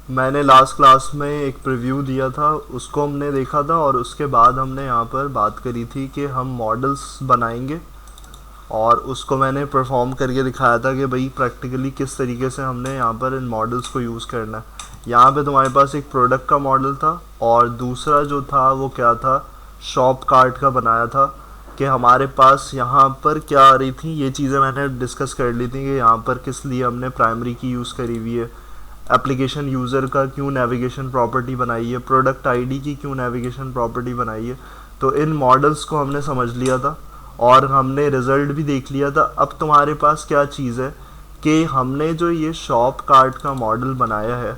मैंने last class में एक प्रीव्यू दिया था, उसको हमने देखा था और उसके बाद हमने यहाँ पर बात करी थी कि हम मॉडल्स बनाएंगे और उसको मैंने परफॉर्म करके दिखाया था कि भाई प्रैक्टिकली किस तरीके से हमने यहाँ पर इन मॉडल्स को यूज़ करना है। यहाँ पे तुम्हारे पास एक प्रोडक्ट का मॉडल था और दूसरा जो था वो क्या था, शॉप कार्ट का बनाया था कि हमारे पास यहाँ पर क्या आ रही थी, ये चीज़ें मैंने डिस्कस कर ली थी कि यहाँ पर किस लिए हमने प्राइमरी की यूज़ करी हुई है, एप्लीकेशन यूज़र का क्यों नेविगेशन प्रॉपर्टी बनाई है, प्रोडक्ट आईडी की क्यों नेविगेशन प्रॉपर्टी बनाई है। तो इन मॉडल्स को हमने समझ लिया था और हमने रिज़ल्ट भी देख लिया था। अब तुम्हारे पास क्या चीज़ है कि हमने जो ये शॉप कार्ट का मॉडल बनाया है,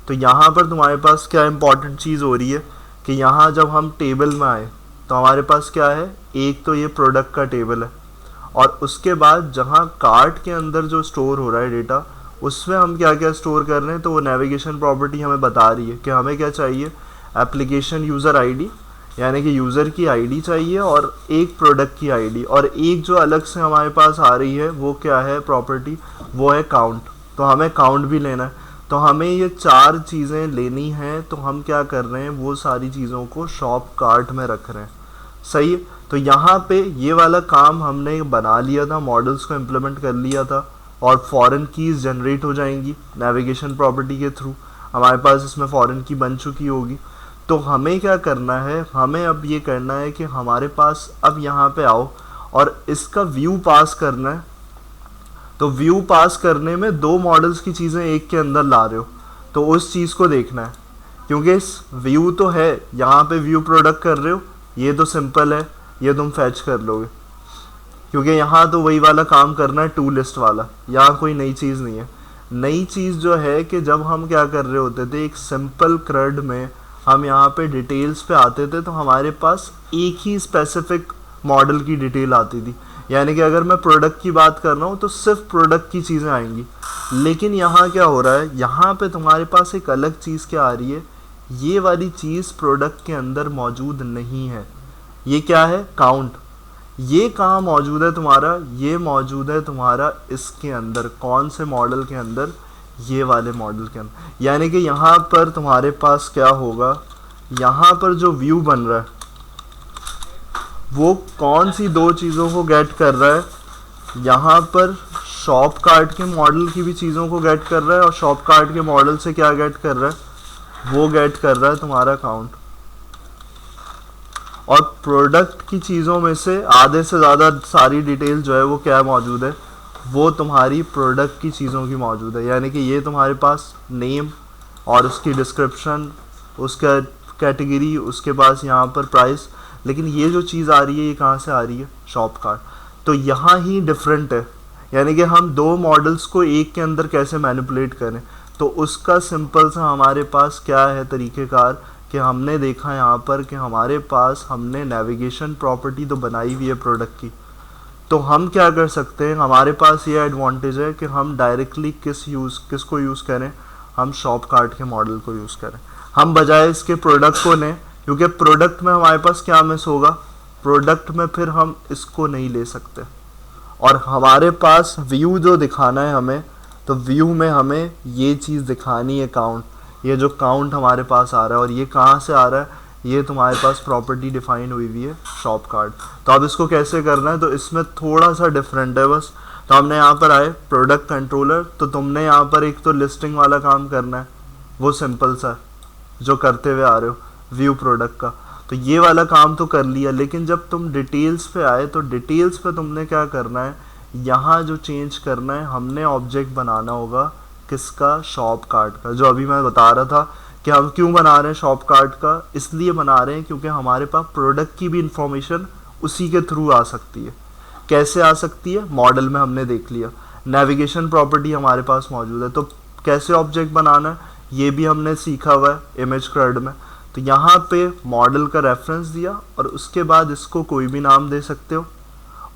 तो यहाँ पर तुम्हारे पास क्या इंपॉर्टेंट चीज़ हो रही है कि यहाँ जब हम टेबल में आए तो हमारे पास क्या है, एक तो ये प्रोडक्ट का टेबल है और उसके बाद जहाँ कार्ट के अंदर जो स्टोर हो रहा है डेटा, उसमें हम क्या क्या स्टोर कर रहे हैं, तो वो नेविगेशन प्रॉपर्टी हमें बता रही है कि हमें क्या चाहिए, एप्लीकेशन यूज़र आईडी यानी कि यूज़र की आईडी चाहिए और एक प्रोडक्ट की आईडी, और एक जो अलग से हमारे पास आ रही है वो क्या है प्रॉपर्टी, वो है काउंट। तो हमें काउंट भी लेना है, तो हमें ये चार चीज़ें लेनी हैं। तो हम क्या कर रहे हैं, वो सारी चीज़ों को शॉप कार्ट में रख रहे हैं। सही है। तो यहाँ पे ये वाला काम हमने बना लिया था, मॉडल्स को इम्प्लीमेंट कर लिया था और फॉरेन कीज़ जनरेट हो जाएंगी नेविगेशन प्रॉपर्टी के थ्रू। हमारे पास इसमें फॉरेन की बन चुकी होगी। तो हमें क्या करना है, हमें अब ये करना है कि हमारे पास अब यहाँ पे आओ और इसका व्यू पास करना है। तो व्यू पास करने में दो मॉडल्स की चीज़ें एक के अंदर ला रहे हो, तो उस चीज़ को देखना है। क्योंकि इस व्यू तो है, यहाँ पे व्यू प्रोडक्ट कर रहे हो, ये तो सिंपल है, ये तुम फैच कर लोगे। क्योंकि यहाँ तो वही वाला काम करना है, टू लिस्ट वाला, यहाँ कोई नई चीज़ नहीं है। नई चीज़ जो है कि जब हम क्या कर रहे होते थे, एक सिंपल क्रड में हम यहाँ पे डिटेल्स पे आते थे तो हमारे पास एक ही स्पेसिफिक मॉडल की डिटेल आती थी। यानी कि अगर मैं प्रोडक्ट की बात कर रहा हूँ तो सिर्फ प्रोडक्ट की चीज़ें आएंगी। लेकिन यहाँ क्या हो रहा है, यहाँ पे तुम्हारे पास एक अलग चीज़ क्या आ रही है, ये वाली चीज़ प्रोडक्ट के अंदर मौजूद नहीं है। ये क्या है, काउंट। ये कहाँ मौजूद है तुम्हारा, ये मौजूद है तुम्हारा इसके अंदर। कौन से मॉडल के अंदर, ये वाले मॉडल के अंदर। यानी कि यहाँ पर तुम्हारे पास क्या होगा, यहाँ पर जो व्यू बन रहा है वो कौन सी दो चीज़ों को गेट कर रहा है, यहाँ पर शॉप कार्ट के मॉडल की भी चीज़ों को गेट कर रहा है और शॉप कार्ट के मॉडल से क्या गेट कर रहा है, वो गेट कर रहा है तुम्हारा काउंट। और प्रोडक्ट की चीज़ों में से आधे से ज़्यादा सारी डिटेल जो है वो क्या मौजूद है, वो तुम्हारी प्रोडक्ट की चीज़ों की मौजूद है। यानी कि ये तुम्हारे पास नेम और उसकी डिस्क्रिप्शन, उसका कैटेगरी, उसके पास यहाँ पर प्राइस। लेकिन ये जो चीज़ आ रही है ये कहाँ से आ रही है, शॉप कार्ट। तो यहाँ ही डिफरेंट है। यानी कि हम दो मॉडल्स को एक के अंदर कैसे मैनिपुलेट करें, तो उसका सिंपल सा हमारे पास क्या है तरीक़ेकार कि हमने देखा यहाँ पर कि हमारे पास हमने नेविगेशन प्रॉपर्टी तो बनाई हुई है प्रोडक्ट की। तो हम क्या कर सकते हैं, हमारे पास ये एडवांटेज है कि हम डायरेक्टली किसको यूज़ करें, हम शॉप कार्ट के मॉडल को यूज़ करें, हम बजाय इसके प्रोडक्ट को लें। क्योंकि प्रोडक्ट में हमारे पास क्या मिस होगा, प्रोडक्ट में फिर हम इसको नहीं ले सकते। और हमारे पास व्यू जो दिखाना है हमें, तो व्यू में हमें ये चीज़ दिखानी है, काउंट। ये जो काउंट हमारे पास आ रहा है और ये कहाँ से आ रहा है, ये तुम्हारे पास प्रॉपर्टी डिफाइन हुई हुई है शॉप कार्ट। तो अब इसको कैसे करना है, तो इसमें थोड़ा सा डिफरेंट है बस। तो हमने यहाँ पर आए प्रोडक्ट कंट्रोलर, तो तुमने यहाँ पर एक तो लिस्टिंग वाला काम करना है, वो सिंपल सा जो करते हुए आ रहे हो व्यू प्रोडक्ट का, तो ये वाला काम तो कर लिया। लेकिन जब तुम डिटेल्स पे आए तो डिटेल्स पे तुमने क्या करना है, यहाँ जो चेंज करना है, हमने ऑब्जेक्ट बनाना होगा किसका, शॉप कार्ट का। जो अभी मैं बता रहा था कि हम क्यों बना रहे हैं शॉप कार्ट का, इसलिए बना रहे हैं क्योंकि हमारे पास प्रोडक्ट की भी इंफॉर्मेशन उसी के थ्रू आ सकती है। कैसे आ सकती है, मॉडल में हमने देख लिया, नेविगेशन प्रॉपर्टी हमारे पास मौजूद है। तो कैसे ऑब्जेक्ट बनाना है ये भी हमने सीखा हुआ है इमेज क्रेड में। तो यहाँ पे मॉडल का रेफरेंस दिया और उसके बाद इसको कोई भी नाम दे सकते हो।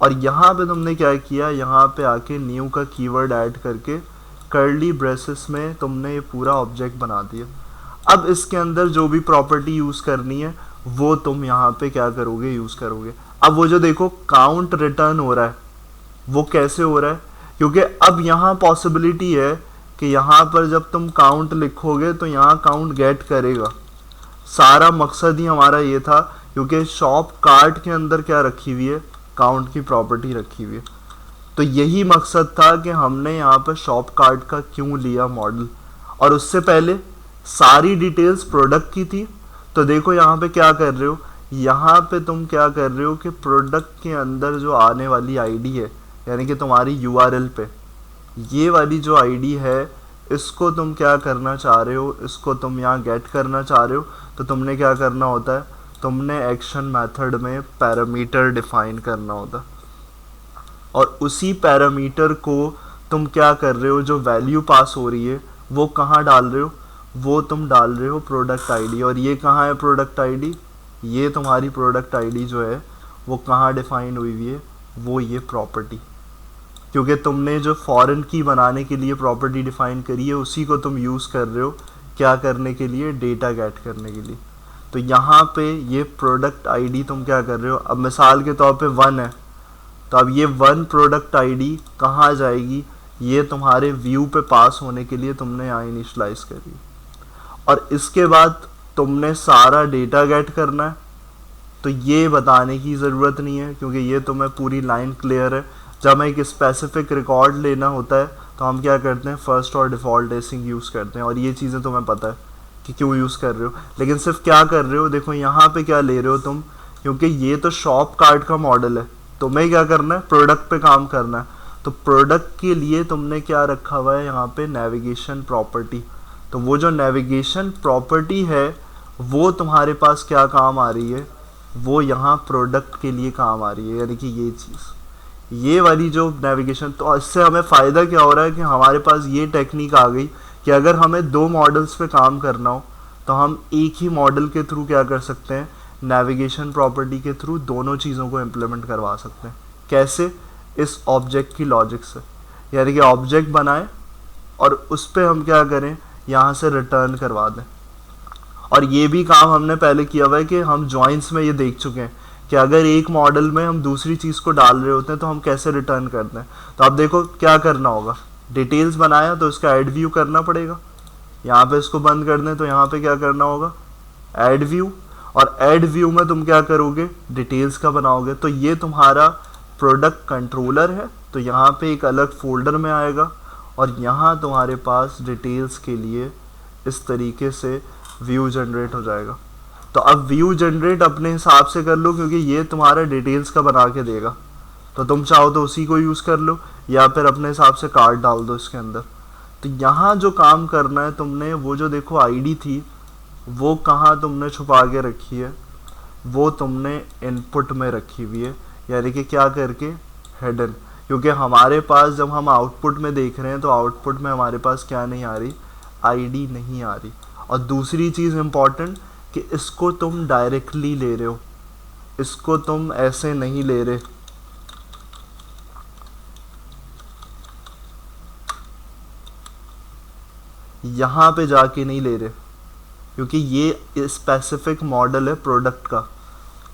और यहाँ पे तुमने क्या किया, यहाँ पे आके न्यू का कीवर्ड ऐड करके कर्ली ब्रेसेस में तुमने ये पूरा ऑब्जेक्ट बना दिया। अब इसके अंदर जो भी प्रॉपर्टी यूज़ करनी है वो तुम यहाँ पे क्या करोगे, यूज़ करोगे। अब वो जो देखो काउंट रिटर्न हो रहा है, वो कैसे हो रहा है, क्योंकि अब यहाँ पॉसिबिलिटी है कि यहाँ पर जब तुम काउंट लिखोगे तो यहाँ काउंट गेट करेगा। सारा मकसद ही हमारा ये था, क्योंकि शॉप कार्ट के अंदर क्या रखी हुई है, काउंट की प्रॉपर्टी रखी हुई है। तो यही मकसद था कि हमने यहाँ पर शॉप कार्ट का क्यों लिया मॉडल। और उससे पहले सारी डिटेल्स प्रोडक्ट की थी। तो देखो यहाँ पे क्या कर रहे हो, यहाँ पे तुम क्या कर रहे हो कि प्रोडक्ट के अंदर जो आने वाली आईडी है, यानी कि तुम्हारी यूआरएल पे ये वाली जो आईडी है, इसको तुम क्या करना चाह रहे हो, इसको तुम यहाँ गेट करना चाह रहे हो। तो तुमने क्या करना होता है, तुमने एक्शन मेथड में पैरामीटर डिफाइन करना होता है, और उसी पैरामीटर को तुम क्या कर रहे हो, जो वैल्यू पास हो रही है वो कहाँ डाल रहे हो, वो तुम डाल रहे हो प्रोडक्ट आईडी। और ये कहाँ है प्रोडक्ट आईडी, ये तुम्हारी प्रोडक्ट आईडी जो है वो कहाँ डिफाइन हुई हुई है, वो ये प्रॉपर्टी। क्योंकि तुमने जो फॉरेन की बनाने के लिए प्रॉपर्टी डिफाइन करी है, उसी को तुम यूज़ कर रहे हो क्या करने के लिए, डेटा गेट करने के लिए। तो यहाँ पे ये प्रोडक्ट आईडी तुम क्या कर रहे हो, अब मिसाल के तौर पे 1 है, तो अब ये 1 प्रोडक्ट आईडी कहाँ जाएगी, ये तुम्हारे व्यू पे पास होने के लिए तुमने यहाँ इनिशलाइज करी। और इसके बाद तुमने सारा डेटा गेट करना है। तो ये बताने की ज़रूरत नहीं है, क्योंकि ये तुम्हें पूरी लाइन क्लियर है। जब हमें एक स्पेसिफिक रिकॉर्ड लेना होता है तो हम क्या करते हैं, फर्स्ट और डिफ़ॉल्ट एसिंग यूज़ करते हैं। और ये चीज़ें तुम्हें पता है कि क्यों यूज़ कर रहे हो। लेकिन सिर्फ क्या कर रहे हो, देखो यहाँ पे क्या ले रहे हो तुम, क्योंकि ये तो शॉप कार्ट का मॉडल है, तुम्हें क्या करना है, प्रोडक्ट पे काम करना है। तो प्रोडक्ट के लिए तुमने क्या रखा हुआ है यहाँ पे, नेविगेशन प्रॉपर्टी। तो वो जो नेविगेशन प्रॉपर्टी है वो तुम्हारे पास क्या काम आ रही है, वो यहाँ प्रोडक्ट के लिए काम आ रही है। यानी कि ये चीज़, ये वाली जो नेविगेशन, तो इससे हमें फ़ायदा क्या हो रहा है कि हमारे पास ये टेक्निक आ गई कि अगर हमें 2 मॉडल्स पे काम करना हो तो हम एक ही मॉडल के थ्रू क्या कर सकते हैं, नेविगेशन प्रॉपर्टी के थ्रू दोनों चीज़ों को इम्प्लीमेंट करवा सकते हैं। कैसे, इस ऑब्जेक्ट की लॉजिक से। यानी कि ऑब्जेक्ट बनाएं और उस पर हम क्या करें, यहाँ से रिटर्न करवा दें। और ये भी काम हमने पहले किया हुआ है कि हम जॉइंट्स में ये देख चुके हैं कि अगर एक मॉडल में हम दूसरी चीज़ को डाल रहे होते हैं तो हम कैसे रिटर्न करते हैं। तो अब देखो क्या करना होगा, डिटेल्स बनाया तो इसका ऐड व्यू करना पड़ेगा। यहाँ पे इसको बंद कर दें तो यहाँ पे क्या करना होगा, ऐड व्यू। और ऐड व्यू में तुम क्या करोगे, डिटेल्स का बनाओगे। तो ये तुम्हारा प्रोडक्ट कंट्रोलर है, तो यहाँ पे एक अलग फोल्डर में आएगा और यहाँ तुम्हारे पास डिटेल्स के लिए इस तरीके से व्यू जनरेट हो जाएगा। तो अब व्यू जनरेट अपने हिसाब से कर लो, क्योंकि ये तुम्हारा डिटेल्स का बना के देगा। तो तुम चाहो तो उसी को यूज़ कर लो या फिर अपने हिसाब से कार्ड डाल दो इसके अंदर। तो यहाँ जो काम करना है तुमने, वो जो देखो आईडी थी वो कहाँ तुमने छुपा के रखी है, वो तुमने इनपुट में रखी हुई है। यानी कि क्या करके, हिडन। क्योंकि हमारे पास जब हम आउटपुट में देख रहे हैं तो आउटपुट में हमारे पास क्या नहीं आ रही, आईडी नहीं आ रही। और दूसरी चीज़ इम्पॉर्टेंट कि इसको तुम डायरेक्टली ले रहे हो, इसको तुम ऐसे नहीं ले रहे। यहाँ पे जाके नहीं ले रहे, क्योंकि ये स्पेसिफिक मॉडल है प्रोडक्ट का।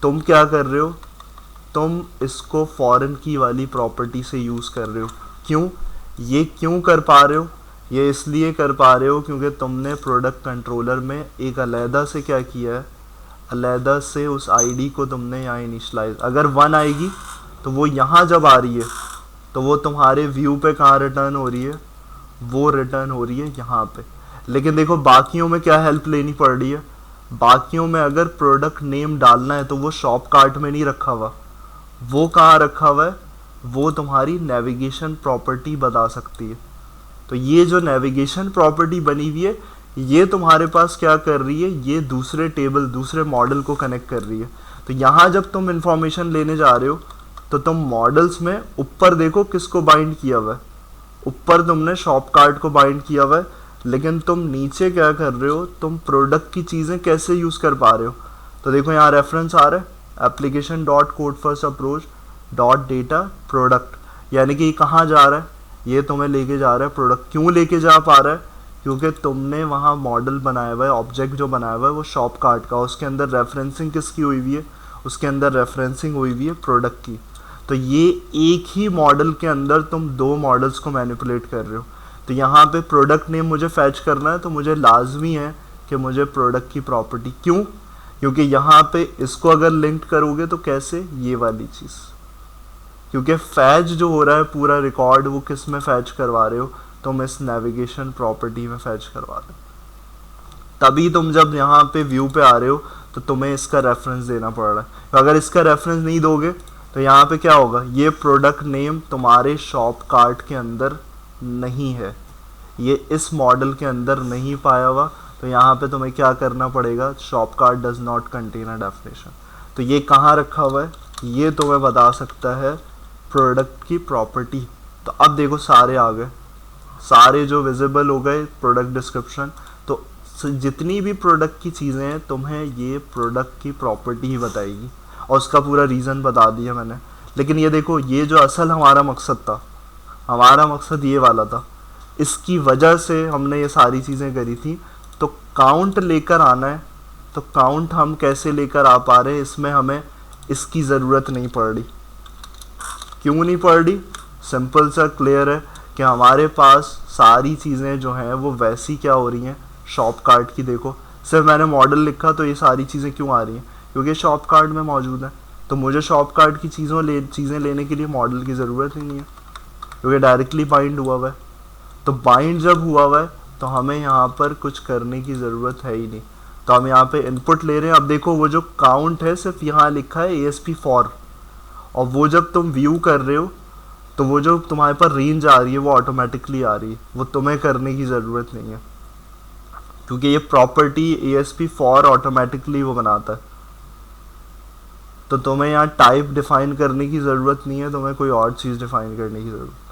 तुम क्या कर रहे हो, तुम इसको फॉरेन की वाली प्रॉपर्टी से यूज़ कर रहे हो। क्यों, ये क्यों कर पा रहे हो, ये इसलिए कर पा रहे हो क्योंकि तुमने प्रोडक्ट कंट्रोलर में एक अलहदा से क्या किया है, अलहदा से उस आईडी को तुमने यहाँ इनिशलाइज। अगर 1 आएगी तो वो यहाँ जब आ रही है तो वो तुम्हारे व्यू पे कहाँ रिटर्न हो रही है, वो रिटर्न हो रही है यहाँ पे। लेकिन देखो बाकियों में क्या हेल्प लेनी पड़ रही है, बाकियों में अगर प्रोडक्ट नेम डालना है तो वो शॉप कार्ट में नहीं रखा हुआ, वो कहाँ रखा हुआ है, वो तुम्हारी नेविगेशन प्रॉपर्टी बता सकती है। तो ये जो नेविगेशन प्रॉपर्टी बनी हुई है, ये तुम्हारे पास क्या कर रही है, ये दूसरे टेबल, दूसरे मॉडल को कनेक्ट कर रही है। तो यहाँ जब तुम इंफॉर्मेशन लेने जा रहे हो तो तुम मॉडल्स में ऊपर देखो किसको बाइंड किया हुआ है, ऊपर तुमने शॉप कार्ट को बाइंड किया हुआ है। लेकिन तुम नीचे क्या कर रहे हो, तुम प्रोडक्ट की चीज़ें कैसे यूज़ कर पा रहे हो। तो देखो यहाँ रेफरेंस आ रहा है, application dot code first approach dot data product. यानी कि कहाँ जा रहा है, ये तुम्हें लेके जा रहा है प्रोडक्ट। क्यों लेके जा पा रहा है, क्योंकि तुमने वहाँ मॉडल बनाया हुआ है, ऑब्जेक्ट जो बनाया हुआ है वो शॉप कार्ट का, उसके अंदर रेफरेंसिंग किसकी हुई हुई है, उसके अंदर रेफरेंसिंग हुई हुई है प्रोडक्ट की। तो ये एक ही मॉडल के अंदर तुम 2 मॉडल्स को मैनिपुलेट कर रहे हो। तो यहाँ पे प्रोडक्ट नेम मुझे फैच करना है, तो मुझे लाजमी है कि मुझे प्रोडक्ट की प्रॉपर्टी, क्यों, क्योंकि यहाँ पे इसको अगर लिंक करोगे तो कैसे, ये वाली चीज़, क्योंकि फैच जो हो रहा है पूरा रिकॉर्ड वो किस में फैच करवा रहे हो, तुम इस नेविगेशन प्रॉपर्टी में फैच करवा रहे हो। तभी तुम जब यहाँ पे व्यू पे आ रहे हो तो तुम्हें इसका रेफरेंस देना पड़ रहा है। तो अगर इसका रेफरेंस नहीं दोगे तो यहाँ पे क्या होगा, ये प्रोडक्ट नेम तुम्हारे शॉप कार्ट के अंदर नहीं है, ये इस मॉडल के अंदर नहीं पाया हुआ, तो यहाँ पे तुम्हें क्या करना पड़ेगा, shop cart does not contain a definition. तो ये कहाँ रखा हुआ है, ये तुम्हें बता सकता है प्रोडक्ट की प्रॉपर्टी। तो अब देखो सारे आ गए, सारे जो विजिबल हो गए प्रोडक्ट डिस्क्रिप्शन। तो जितनी भी प्रोडक्ट की चीज़ें हैं तुम्हें ये प्रोडक्ट की प्रॉपर्टी ही बताएगी, और उसका पूरा रीज़न बता दिया मैंने। लेकिन ये देखो, ये जो असल हमारा मकसद था, हमारा मकसद ये वाला था, इसकी वजह से हमने ये सारी चीज़ें करी थी। तो काउंट लेकर आना है, तो काउंट हम कैसे लेकर आ पा रहे हैं, इसमें हमें इसकी ज़रूरत नहीं पड़ रही। क्यों नहीं पड़ रही, सिंपल सा क्लियर है कि हमारे पास सारी चीज़ें जो हैं वो वैसी क्या हो रही हैं, शॉप कार्ट की। देखो सिर्फ मैंने मॉडल लिखा तो ये सारी चीज़ें क्यों आ रही हैं, क्योंकि शॉप कार्ट में मौजूद है। तो मुझे शॉप कार्ट की चीज़ें लेने के लिए मॉडल की ज़रूरत ही नहीं है, क्योंकि डायरेक्टली बाइंड हुआ हुआ है। तो बाइंड जब हुआ हुआ है तो हमें यहाँ पर कुछ करने की ज़रूरत है ही नहीं। तो हम यहाँ पे इनपुट ले रहे हैं। अब देखो वो जो काउंट है सिर्फ यहाँ लिखा है ASP4, और वो जब तुम व्यू कर रहे हो तो वो जो तुम्हारे पर रेंज आ रही है वो ऑटोमेटिकली आ रही है, वो तुम्हें करने की ज़रूरत नहीं है, क्योंकि ये प्रॉपर्टी ASP4 ऑटोमेटिकली वो बनाता है। तो तुम्हें यहाँ टाइप डिफाइन करने की ज़रूरत नहीं है, तुम्हें कोई और चीज़ डिफाइन करने की ज़रूरत।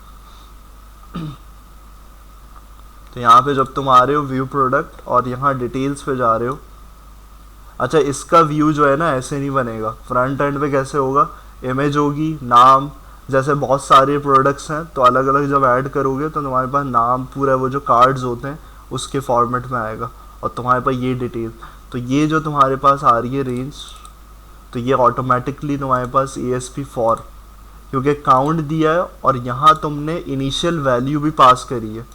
तो यहाँ पे जब तुम आ रहे हो व्यू प्रोडक्ट और यहाँ डिटेल्स पे जा रहे हो, अच्छा इसका व्यू जो है ना ऐसे नहीं बनेगा, फ्रंट एंड पे कैसे होगा, इमेज होगी, नाम, जैसे बहुत सारे प्रोडक्ट्स हैं तो अलग अलग जब ऐड करोगे तो तुम्हारे पास नाम पूरा वो जो कार्ड्स होते हैं उसके फॉर्मेट में आएगा, और तुम्हारे पास ये डिटेल। तो ये जो तुम्हारे पास आ रही है रेंज, तो ये ऑटोमेटिकली तुम्हारे पास ASP4, क्योंकि काउंट दिया है और यहाँ तुमने इनिशियल वैल्यू भी पास करी है।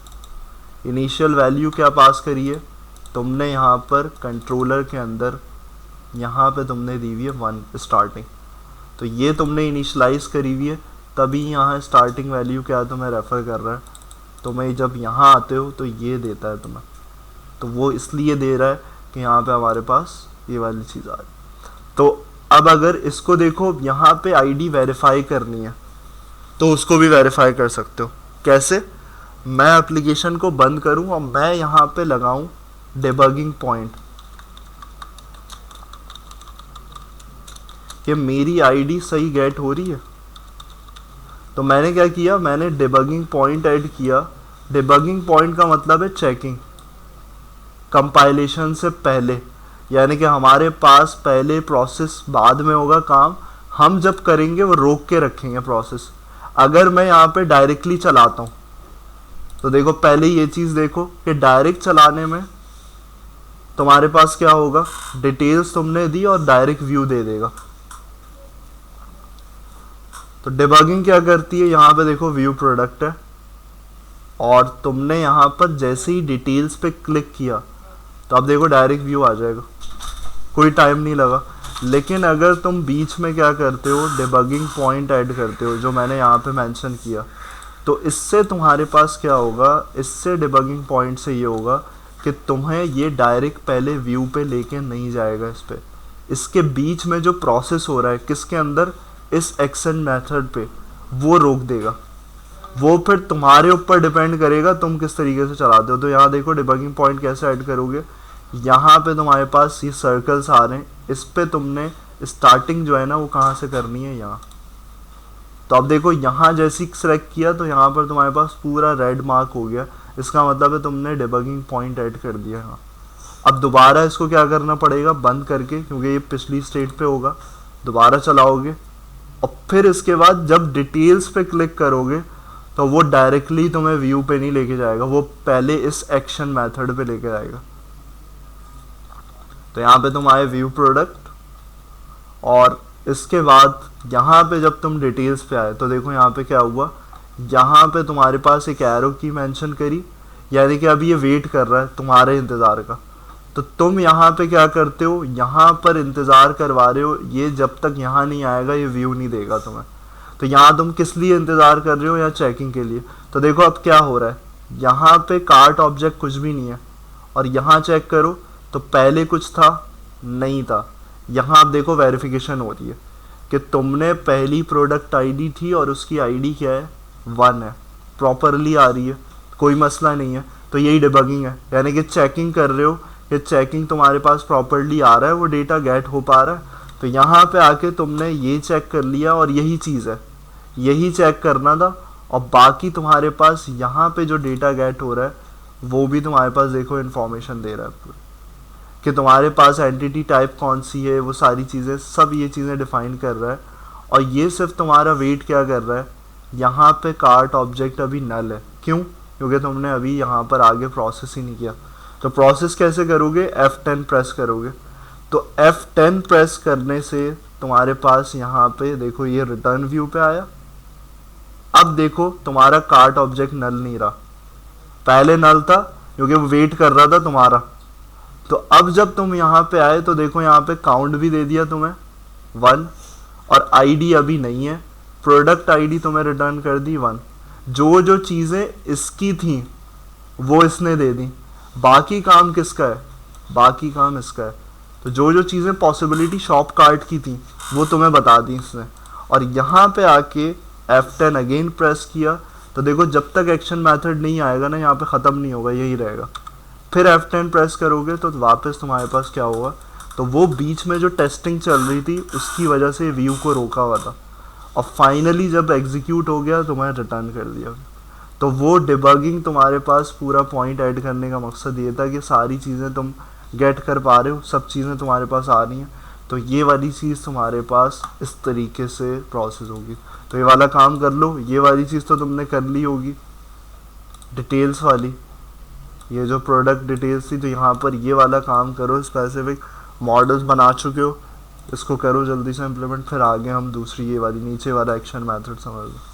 इनिशियल वैल्यू क्या पास करी है, तुमने यहाँ पर कंट्रोलर के अंदर यहाँ पे तुमने दी हुई है 1 स्टार्टिंग, तो ये तुमने इनिशलाइज करी हुई है, तभी यहाँ स्टार्टिंग वैल्यू क्या तुम्हें रेफ़र कर रहा है। तुम्हें जब यहाँ आते हो तो ये देता है तुम्हें, तो वो इसलिए दे रहा है कि यहाँ पे हमारे पास ये वाली चीज़ आ रही। तो अब अगर इसको देखो, यहाँ पे आईडी वेरीफाई करनी है तो उसको भी वेरीफाई कर सकते हो। कैसे, मैं एप्लीकेशन को बंद करूँ और मैं यहाँ पे लगाऊँ डिबगिंग पॉइंट कि मेरी आईडी सही गेट हो रही है। तो मैंने क्या किया, मैंने डिबगिंग पॉइंट ऐड किया। डिबगिंग पॉइंट का मतलब है चेकिंग, कंपाइलेशन से पहले, यानी कि हमारे पास पहले प्रोसेस, बाद में होगा काम, हम जब करेंगे वो रोक के रखेंगे प्रोसेस। अगर मैं यहाँ पे डायरेक्टली चलाता हूँ तो देखो पहले ये चीज़ देखो कि डायरेक्ट चलाने में तुम्हारे पास क्या होगा, डिटेल्स तुमने दी और डायरेक्ट व्यू दे देगा। तो डिबगिंग क्या करती है, यहाँ पे देखो व्यू प्रोडक्ट है और तुमने यहाँ पर जैसे ही डिटेल्स पे क्लिक किया तो अब देखो डायरेक्ट व्यू आ जाएगा, कोई टाइम नहीं लगा। लेकिन अगर तुम बीच में क्या करते हो, डिबगिंग पॉइंट ऐड करते हो, जो मैंने यहाँ पे मेंशन किया, तो इससे तुम्हारे पास क्या होगा, इससे डिबगिंग पॉइंट से ये होगा कि तुम्हें ये डायरेक्ट पहले व्यू पे लेके नहीं जाएगा। इस पे इसके बीच में जो प्रोसेस हो रहा है किसके अंदर, इस एक्शन मेथड पे, वो रोक देगा। वो फिर तुम्हारे ऊपर डिपेंड करेगा तुम किस तरीके से चलाते हो। तो यहाँ देखो डिबगिंग पॉइंट कैसे ऐड करोगे, यहाँ पे तुम्हारे पास ये सर्कल्स आ रहे हैं, इस पे तुमने स्टार्टिंग जो है ना वो कहाँ से करनी है, यहाँ। तो अब देखो यहाँ जैसी सेलेक्ट किया तो यहाँ पर तुम्हारे पास पूरा रेड मार्क हो गया, इसका मतलब है तुमने डिबगिंग पॉइंट ऐड कर दिया यहाँ। अब दोबारा इसको क्या करना पड़ेगा, बंद करके, क्योंकि ये पिछली स्टेट पे होगा, दोबारा चलाओगे और फिर इसके बाद जब डिटेल्स पे क्लिक करोगे तो वो डायरेक्टली तुम्हें व्यू पे नहीं लेके जाएगा, वो पहले इस एक्शन मेथड पे लेके जाएगा। तो यहाँ पे तुम आए व्यू प्रोडक्ट, और इसके बाद यहाँ पे जब तुम डिटेल्स पे आए तो देखो यहाँ पे क्या हुआ, यहाँ पे तुम्हारे पास एक एरो की मेंशन करी, यानी कि अभी ये वेट कर रहा है तुम्हारे इंतज़ार का। तो तुम यहाँ पे क्या करते हो, यहाँ पर इंतज़ार करवा रहे हो, ये जब तक यहाँ नहीं आएगा ये व्यू नहीं देगा तुम्हें। तो यहाँ तुम किस लिए इंतज़ार कर रहे हो, या चेकिंग के लिए। तो देखो अब क्या हो रहा है, यहाँ पे कार्ट ऑब्जेक्ट कुछ भी नहीं है, और यहाँ चेक करो तो पहले कुछ था, नहीं था। यहाँ आप देखो वेरिफिकेशन हो रही है कि तुमने पहली प्रोडक्ट आईडी थी और उसकी आईडी क्या है, 1 है, प्रॉपरली आ रही है, कोई मसला नहीं है। तो यही डिबगिंग है, यानी कि चेकिंग कर रहे हो कि चेकिंग तुम्हारे पास प्रॉपरली आ रहा है, वो डेटा गेट हो पा रहा है। तो यहाँ पे आके तुमने ये चेक कर लिया, और यही चीज़ है, यही चेक करना था। और बाकी तुम्हारे पास यहाँ पे जो डेटा गेट हो रहा है वो भी तुम्हारे पास देखो इन्फॉर्मेशन दे रहा है पूरी, कि तुम्हारे पास एंटिटी टाइप कौन सी है, वो सारी चीज़ें, सब ये चीज़ें डिफाइन कर रहा है। और ये सिर्फ तुम्हारा वेट क्या कर रहा है, यहाँ पे कार्ट ऑब्जेक्ट अभी नल है। क्यों, क्योंकि तुमने अभी यहाँ पर आगे प्रोसेस ही नहीं किया। तो प्रोसेस कैसे करोगे, F10 प्रेस करोगे। तो F10 प्रेस करने से तुम्हारे पास यहाँ पे देखो ये रिटर्न व्यू पे आया। अब देखो तुम्हारा कार्ट ऑब्जेक्ट नल नहीं रहा, पहले नल था क्योंकि वो वेट कर रहा था तुम्हारा। तो अब जब तुम यहाँ पे आए तो देखो यहाँ पे काउंट भी दे दिया तुम्हें 1, और आईडी अभी नहीं है, प्रोडक्ट आईडी तुम्हें रिटर्न कर दी 1। जो जो चीज़ें इसकी थी वो इसने दे दी, बाकी काम किसका है, बाकी काम इसका है। तो जो जो चीज़ें पॉसिबिलिटी शॉप कार्ट की थी वो तुम्हें बता दी इसने। और यहाँ पे आके F10 अगेन प्रेस किया, तो देखो जब तक एक्शन मेथड नहीं आएगा ना यहाँ पे ख़त्म नहीं होगा, यही रहेगा। फिर F10 प्रेस करोगे तो वापस तुम्हारे पास क्या होगा, तो वो बीच में जो टेस्टिंग चल रही थी उसकी वजह से व्यू को रोका हुआ था, और फाइनली जब एग्जीक्यूट हो गया तो मैं रिटर्न कर दिया। तो वो डिबगिंग तुम्हारे पास पूरा पॉइंट ऐड करने का मकसद ये था कि सारी चीज़ें तुम गेट कर पा रहे हो, सब चीज़ें तुम्हारे पास आ रही हैं। तो ये वाली चीज़ तुम्हारे पास इस तरीके से प्रोसेस होगी। तो ये वाला काम कर लो, ये वाली चीज़ तो तुमने कर ली होगी, डिटेल्स वाली, ये जो प्रोडक्ट डिटेल्स थी। तो यहाँ पर ये वाला काम करो, स्पेसिफिक मॉडल्स बना चुके हो, इसको करो जल्दी से इम्प्लीमेंट। फिर आगे हम दूसरी ये वाली नीचे वाला एक्शन मेथड समझ लो।